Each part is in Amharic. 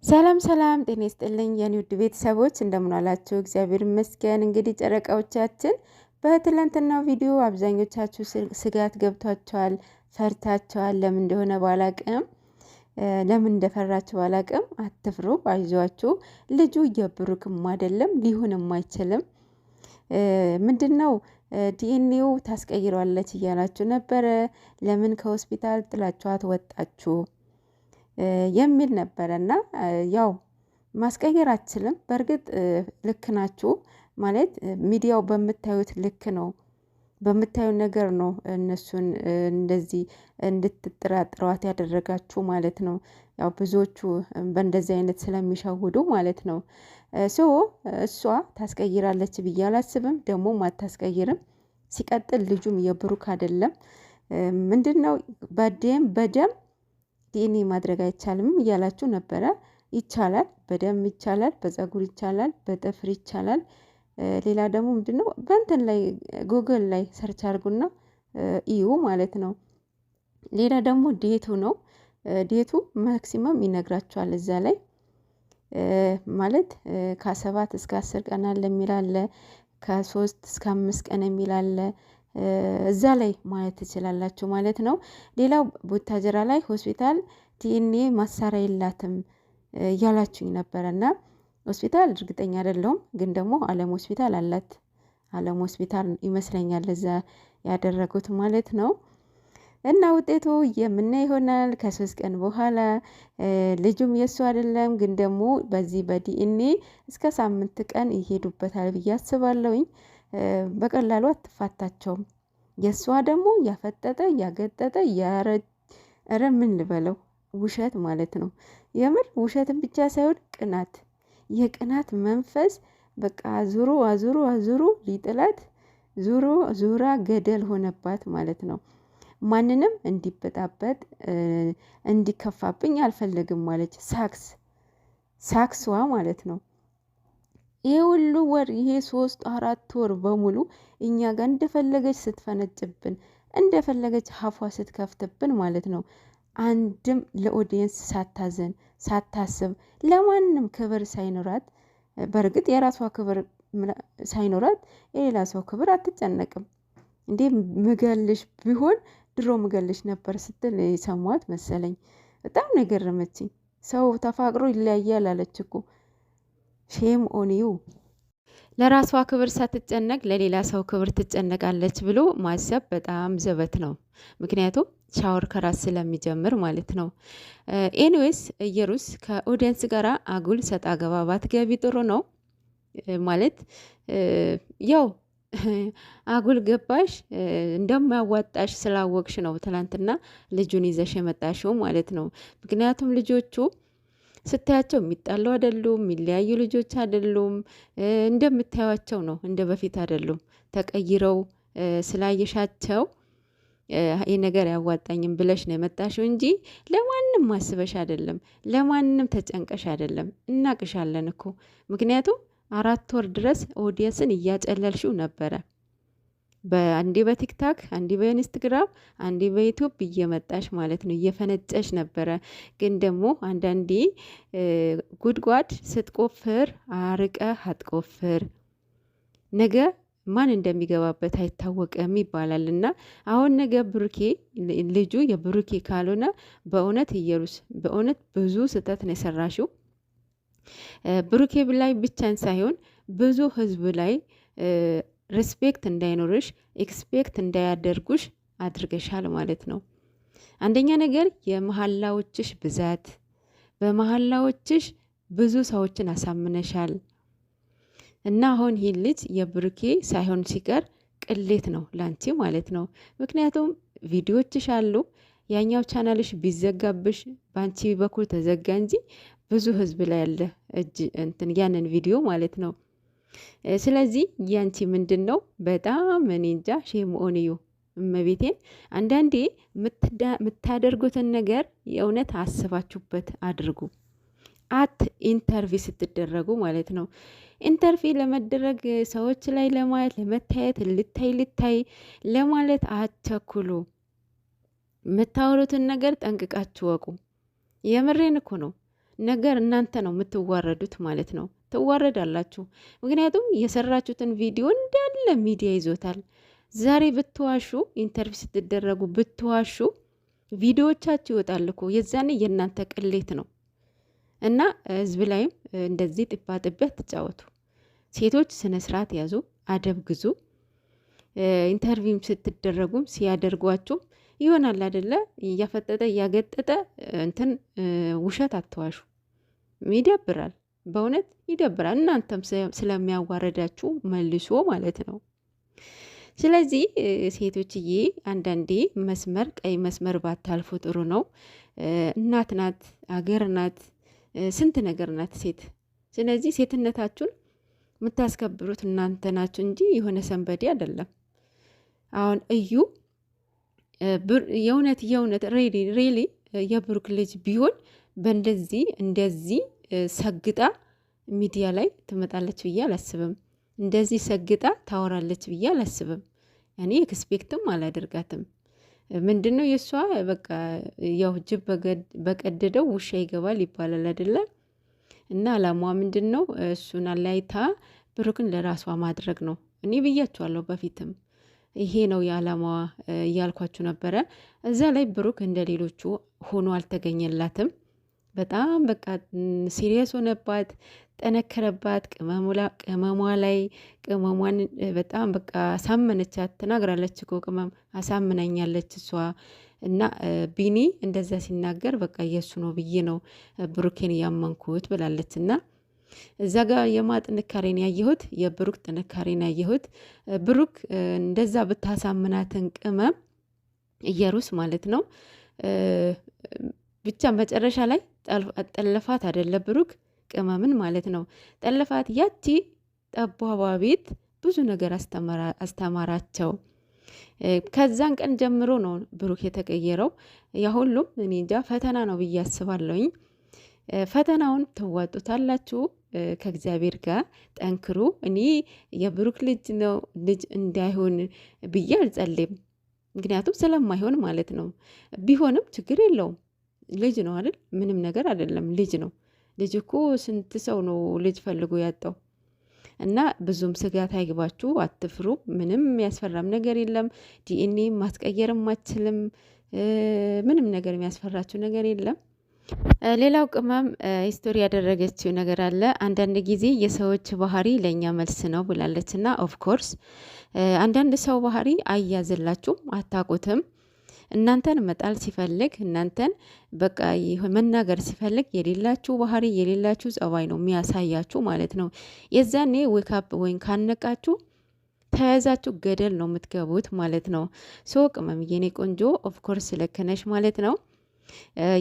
ሰላም ሰላም ጤና ይስጥልኝ የኔ ውድ ቤተሰቦች እንደምን አላችሁ? እግዚአብሔር ይመስገን። እንግዲህ ጨረቃዎቻችን በትላንትናው ቪዲዮ አብዛኞቻችሁ ስጋት ገብቷቸዋል፣ ፈርታቸዋል። ለምን እንደሆነ ባላቅም ለምን እንደፈራችሁ ባላቅም አትፍሩ፣ አይዟችሁ። ልጁ የብሩክም አይደለም ሊሆንም አይችልም። ምንድነው ዲኤንኤው ታስቀይሯለች እያላችሁ ነበረ። ለምን ከሆስፒታል ጥላችኋት ወጣችሁ የሚል ነበረ እና ያው ማስቀየር አትችልም። በእርግጥ ልክ ናችሁ ማለት ሚዲያው በምታዩት ልክ ነው፣ በምታዩት ነገር ነው እነሱን እንደዚህ እንድትጠራጥሯት ያደረጋችሁ ማለት ነው። ያው ብዙዎቹ በእንደዚህ አይነት ስለሚሸውዱ ማለት ነው። ሶ እሷ ታስቀይራለች ብዬ አላስብም፣ ደግሞም አታስቀይርም። ሲቀጥል ልጁም የብሩክ አይደለም። ምንድነው በደም ዲኤንኤ ማድረግ አይቻልም እያላችሁ ነበረ። ይቻላል፣ በደም ይቻላል፣ በፀጉር ይቻላል፣ በጥፍር ይቻላል። ሌላ ደግሞ ምንድነው በእንትን ላይ ጉግል ላይ ሰርች አድርጉና እዩ ማለት ነው። ሌላ ደግሞ ዴቱ ነው። ዴቱ ማክሲመም ይነግራችኋል እዛ ላይ ማለት ከ7 እስከ 10 ቀን አለ የሚል አለ፣ ከ3 እስከ 5 ቀን የሚል አለ። እዛ ላይ ማየት ትችላላችሁ ማለት ነው። ሌላው ቡታጀራ ላይ ሆስፒታል ዲኤንኤ ማሳሪያ የላትም እያላችሁኝ ነበረና ሆስፒታል እርግጠኛ አይደለሁም፣ ግን ደግሞ አለም ሆስፒታል አላት። አለም ሆስፒታል ይመስለኛል እዛ ያደረጉት ማለት ነው። እና ውጤቱ የምናይ ይሆናል ከ3 ቀን በኋላ። ልጁም የሱ አይደለም፣ ግን ደግሞ በዚህ በዲኤንኤ እስከ 8 ቀን ይሄዱበታል ብዬ አስባለሁኝ። በቀላሉ አትፋታቸውም። የእሷ ደግሞ ያፈጠጠ ያገጠጠ ኧረ ምን ልበለው ውሸት ማለት ነው። የምር ውሸትን ብቻ ሳይሆን ቅናት፣ የቅናት መንፈስ በቃ አዙሮ አዙሮ አዙሮ ሊጥላት ዙራ ገደል ሆነባት ማለት ነው። ማንንም እንዲበጣበጥ እንዲከፋብኝ አልፈለግም ማለች። ሳክስዋ ማለት ነው። ይሄ ሁሉ ወር ይሄ 3-4 ወር በሙሉ እኛ ጋር እንደፈለገች ስትፈነጭብን እንደፈለገች ሀፏ ስትከፍትብን ማለት ነው። አንድም ለኦዲየንስ ሳታዘን ሳታስብ ለማንም ክብር ሳይኖራት፣ በእርግጥ የራሷ ክብር ሳይኖራት የሌላ ሰው ክብር አትጨነቅም እንዴ። ምገልሽ ቢሆን ድሮ ምገልሽ ነበር ስትል የሰማሁት መሰለኝ። በጣም ነው የገረመችኝ። ሰው ተፋቅሮ ይለያያል አለች እኮ። ሼም ኦን ዩ። ለራሷ ክብር ሳትጨነቅ ለሌላ ሰው ክብር ትጨነቃለች ብሎ ማሰብ በጣም ዘበት ነው። ምክንያቱም ሻወር ከራስ ስለሚጀምር ማለት ነው። ኤኒዌይስ እየሩስ ከኦዲየንስ ጋር አጉል ሰጣ ገባ ባትገቢ ጥሩ ነው ማለት ያው አጉል ገባሽ እንደማያዋጣሽ ስላወቅሽ ነው ትላንትና ልጁን ይዘሽ የመጣሽው ማለት ነው። ምክንያቱም ልጆቹ ስታያቸው የሚጣሉ አይደሉም፣ የሚለያዩ ልጆች አይደሉም። እንደምታዩቸው ነው፣ እንደ በፊት አይደሉም። ተቀይረው ስላየሻቸው ይህ ነገር ያዋጣኝም ብለሽ ነው የመጣሽው እንጂ ለማንም ማስበሽ አይደለም፣ ለማንም ተጨንቀሽ አይደለም። እናቅሻለን እኮ ምክንያቱም 4 ወር ድረስ ኦዲየንስን እያጨለልሽው ነበረ። በአንዴ በቲክታክ አንዴ በኢንስታግራም አንዴ በዩቲዩብ እየመጣሽ ማለት ነው፣ እየፈነጨሽ ነበረ። ግን ደግሞ አንዳንዴ ጉድጓድ ስትቆፍር አርቀህ አትቆፍር፣ ነገ ማን እንደሚገባበት አይታወቅም ይባላል። እና አሁን ነገ ብሩኬ ልጁ የብሩኬ ካልሆነ በእውነት እየሩስ በእውነት ብዙ ስህተት ነው የሰራሽው። ብሩኬ ላይ ብቻን ሳይሆን ብዙ ህዝብ ላይ ሪስፔክት እንዳይኖርሽ ኤክስፔክት እንዳያደርጉሽ አድርገሻል ማለት ነው። አንደኛ ነገር የመሐላዎችሽ ብዛት፣ በመሐላዎችሽ ብዙ ሰዎችን አሳምነሻል። እና አሁን ይህ ልጅ የብሩኬ ሳይሆን ሲቀር ቅሌት ነው ላንቺ ማለት ነው። ምክንያቱም ቪዲዮችሽ አሉ። ያኛው ቻናልሽ ቢዘጋብሽ በአንቺ በኩል ተዘጋ እንጂ ብዙ ህዝብ ላይ ያለ እጅ እንትን ያንን ቪዲዮ ማለት ነው። ስለዚህ ያንቺ ምንድን ነው በጣም እኔ እንጃ ሼም ኦን ዩ። እመቤቴን አንዳንዴ የምታደርጉትን ነገር የእውነት አስባችሁበት አድርጉ። ኢንተርቪው ስትደረጉ ማለት ነው። ኢንተርቪው ለመደረግ ሰዎች ላይ ለማየት ለመታየት ልታይ ለማለት አትቸኩሉ። የምታወሩትን ነገር ጠንቅቃችሁ ወቁ። የምሬን እኮ ነው። ነገር እናንተ ነው የምትዋረዱት ማለት ነው። ትዋረዳላችሁ። ምክንያቱም የሰራችሁትን ቪዲዮ እንዳለ ሚዲያ ይዞታል። ዛሬ ብትዋሹ፣ ኢንተርቪው ስትደረጉ ብትዋሹ ቪዲዮዎቻችሁ ይወጣል እኮ። የዛኔ የእናንተ ቅሌት ነው። እና ህዝብ ላይም እንደዚህ ጥባ ጥቤ አትጫወቱ። ሴቶች ስነ ስርዓት ያዙ፣ አደብ ግዙ። ኢንተርቪውም ስትደረጉም ሲያደርጓችሁም ይሆናል አይደለ? እያፈጠጠ እያገጠጠ እንትን ውሸት አትዋሹ። ይደብራል፣ በእውነት ይደብራል። እናንተም ስለሚያዋረዳችሁ መልሶ ማለት ነው። ስለዚህ ሴቶችዬ አንዳንዴ መስመር ቀይ መስመር ባታልፉ ጥሩ ነው። እናት ናት፣ አገር ናት፣ ስንት ነገር ናት ሴት። ስለዚህ ሴትነታችሁን የምታስከብሩት እናንተ ናችሁ እንጂ የሆነ ሰንበዴ አይደለም። አሁን እዩ የእውነት ሬሊ የብሩክ ልጅ ቢሆን እንደዚህ ሰግጣ ሚዲያ ላይ ትመጣለች ብዬ አላስብም። እንደዚህ ሰግጣ ታወራለች ብዬ አላስብም። እኔ ኤክስፔክትም አላደርጋትም። ምንድን ነው የእሷ በቃ ያው ጅብ በቀደደው ውሻ ይገባል ይባላል አይደለም? እና አላማዋ ምንድን ነው? እሱን አላይታ ብሩክን ለራሷ ማድረግ ነው። እኔ ብያችኋለሁ በፊትም ይሄ ነው የአላማዋ እያልኳችሁ ነበረ። እዛ ላይ ብሩክ እንደ ሌሎቹ ሆኖ አልተገኘላትም። በጣም በቃ ሲሪየስ ሆነባት፣ ጠነከረባት። ቅመሟ ላይ ቅመሟን በጣም በቃ አሳመነቻት። ተናግራለች እኮ ቅመም አሳምናኛለች እሷ። እና ቢኒ እንደዛ ሲናገር በቃ የእሱ ነው ብዬ ነው ብሩኬን እያመንኩት ብላለች። እና እዛ ጋር የማ ጥንካሬን ያየሁት የብሩክ ጥንካሬን ያየሁት። ብሩክ እንደዛ ብታሳምናትን ቅመም እየሩስ ማለት ነው ብቻ መጨረሻ ላይ ጠለፋት አይደለ ብሩክ ቅመምን ማለት ነው ጠለፋት። ያቺ ጠባቧ ቤት ብዙ ነገር አስተማራቸው። ከዛን ቀን ጀምሮ ነው ብሩክ የተቀየረው። ያ ሁሉም እኔ እንጃ ፈተና ነው ብዬ አስባለሁኝ። ፈተናውን ትዋጡታላችሁ። ከእግዚአብሔር ጋር ጠንክሩ። እኔ የብሩክ ልጅ እንዳይሆን ብዬ አልጸልይም። ምክንያቱም ስለማይሆን ማለት ነው። ቢሆንም ችግር የለውም። ልጅ ነው አይደል? ምንም ነገር አይደለም። ልጅ ነው። ልጅ እኮ ስንት ሰው ነው ልጅ ፈልጎ ያጣው። እና ብዙም ስጋት አይግባችሁ፣ አትፍሩ። ምንም የሚያስፈራም ነገር የለም። ዲኤንኤ ማስቀየርም አትችልም። ምንም ነገር የሚያስፈራችሁ ነገር የለም። ሌላው ቅመም ስቶሪ ያደረገችው ነገር አለ። አንዳንድ ጊዜ የሰዎች ባህሪ ለእኛ መልስ ነው ብላለች። እና ኦፍኮርስ አንዳንድ ሰው ባህሪ አያዝላችሁም፣ አታውቁትም። እናንተን መጣል ሲፈልግ እናንተን በቃ መናገር ሲፈልግ የሌላችሁ ባህሪ የሌላችሁ ጸባይ ነው የሚያሳያችሁ ማለት ነው። የዛኔ ዌካፕ ወይም ካነቃችሁ ተያዛችሁ ገደል ነው የምትገቡት ማለት ነው። ሶ ቅመም የኔ ቆንጆ ኦፍኮርስ ልክነሽ ማለት ነው።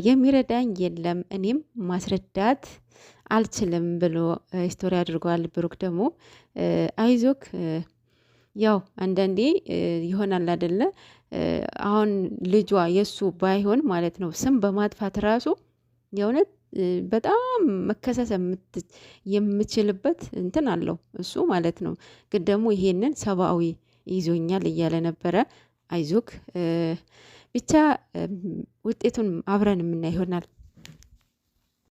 የሚረዳኝ የለም እኔም ማስረዳት አልችልም ብሎ ስቶሪ አድርጓል። ብሩክ ደግሞ አይዞክ ያው አንዳንዴ ይሆናል አይደለ? አሁን ልጇ የሱ ባይሆን ማለት ነው ስም በማጥፋት ራሱ የእውነት በጣም መከሰስ የምችልበት እንትን አለው እሱ ማለት ነው። ግን ደግሞ ይሄንን ሰብአዊ ይዞኛል እያለ ነበረ። አይዞክ ብቻ ውጤቱን አብረን የምናይ ይሆናል።